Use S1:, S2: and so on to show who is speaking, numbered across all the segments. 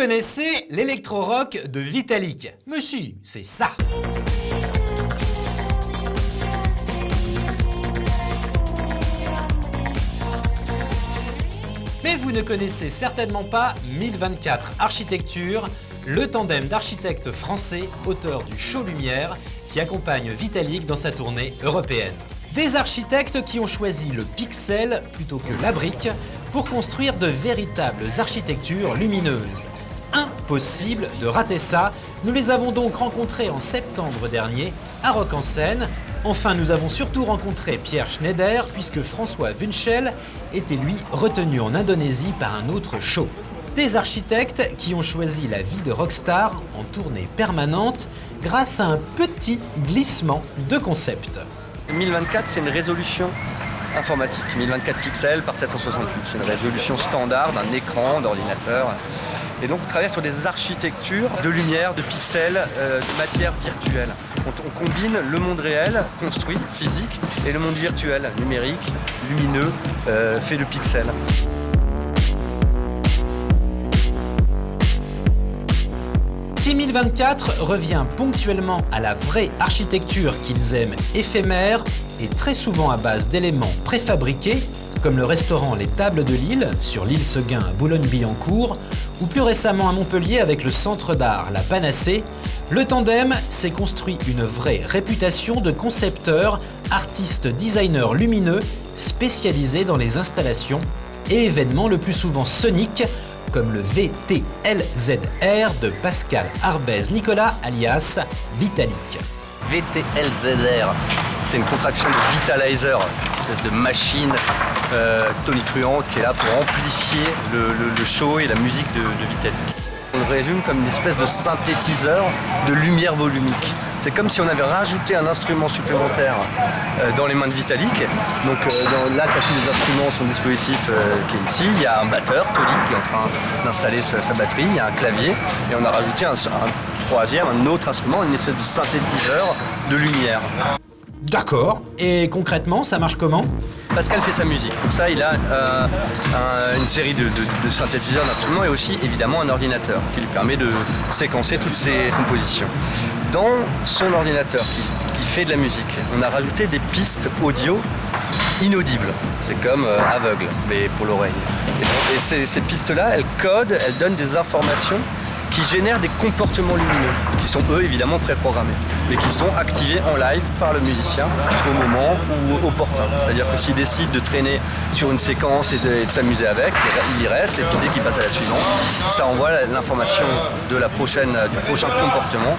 S1: connaissez l'électro-rock de Vitalik? Mais si, c'est ça. Mais vous ne connaissez certainement pas 1024 Architecture, le tandem d'architectes français, auteur du Show Lumière, qui accompagne Vitalik dans sa tournée européenne. Des architectes qui ont choisi le pixel plutôt que la brique pour construire de véritables architectures lumineuses. Impossible de rater ça, nous les avons donc rencontrés en septembre dernier à Rock en Seine. Enfin, nous avons surtout rencontré Pierre Schneider puisque François Wünschel était lui retenu en Indonésie par un autre show. Des architectes qui ont choisi la vie de rockstar en tournée permanente grâce à un petit glissement de concept.
S2: 1024, c'est une résolution informatique, 1024 pixels par 768. C'est une résolution standard d'un écran d'ordinateur. Et donc on travaille sur des architectures de lumière, de pixels, de matière virtuelle. On combine le monde réel, construit, physique, et le monde virtuel, numérique, lumineux, fait de pixels.
S1: Si 1024 revient ponctuellement à la vraie architecture qu'ils aiment éphémère et très souvent à base d'éléments préfabriqués, comme le restaurant Les Tables de Lille, sur l'île Seguin à Boulogne-Billancourt, ou plus récemment à Montpellier avec le centre d'art La Panacée, le tandem s'est construit une vraie réputation de concepteur, artiste designer lumineux, spécialisé dans les installations et événements le plus souvent soniques, comme le VTLZR de Pascal Arbez-Nicolas alias Vitalik.
S2: VTLZR, c'est une contraction de Vitalizer, une espèce de machine tonitruante qui est là pour amplifier le show et la musique de Vitalik. On le résume comme une espèce de synthétiseur de lumière volumique. C'est comme si on avait rajouté un instrument supplémentaire dans les mains de Vitalik. Donc là, caché des instruments, son dispositif qui est ici. Il y a un batteur, Tony, qui est en train d'installer sa batterie. Il y a un clavier et on a rajouté un troisième, un autre instrument, une espèce de synthétiseur de lumière.
S1: D'accord. Et concrètement, ça marche comment ?
S2: Pascal fait sa musique. Pour ça, il a une série de synthétiseurs d'instruments et aussi évidemment un ordinateur qui lui permet de séquencer toutes ses compositions. Dans son ordinateur qui fait de la musique, on a rajouté des pistes audio inaudibles. C'est comme aveugle, mais pour l'oreille. Et ces pistes-là, elles codent, elles donnent des informations qui génèrent des comportements lumineux, qui sont eux évidemment préprogrammés, mais qui sont activés en live par le musicien au moment ou opportun. C'est-à-dire que s'il décide de traîner sur une séquence et de s'amuser avec, il y reste, et puis dès qu'il passe à la suivante, ça envoie l'information du prochain comportement.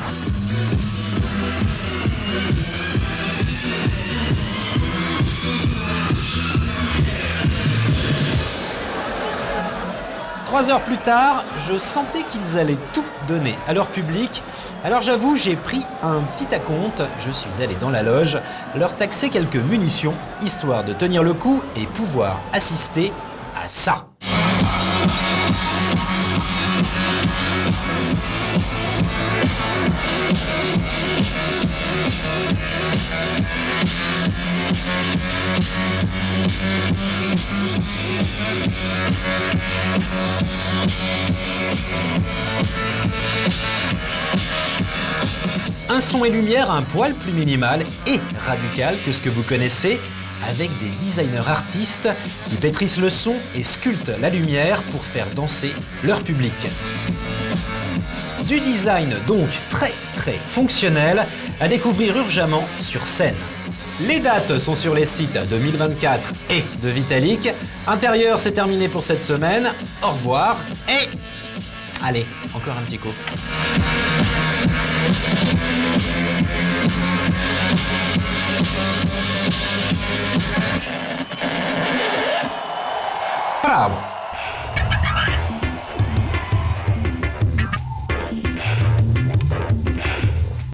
S1: Trois heures plus tard, je sentais qu'ils allaient tout donner à leur public. Alors j'avoue, j'ai pris un petit acompte, je suis allé dans la loge, leur taxer quelques munitions, histoire de tenir le coup et pouvoir assister à ça. Un son et lumière un poil plus minimal et radical que ce que vous connaissez, avec des designers artistes qui pétrissent le son et sculptent la lumière pour faire danser leur public. Du design donc très fonctionnel à découvrir urgemment sur scène. Les dates sont sur les sites de 1024 et de Vitalik. Intérieur, c'est terminé pour cette semaine. Au revoir et allez, encore un petit coup. Bravo!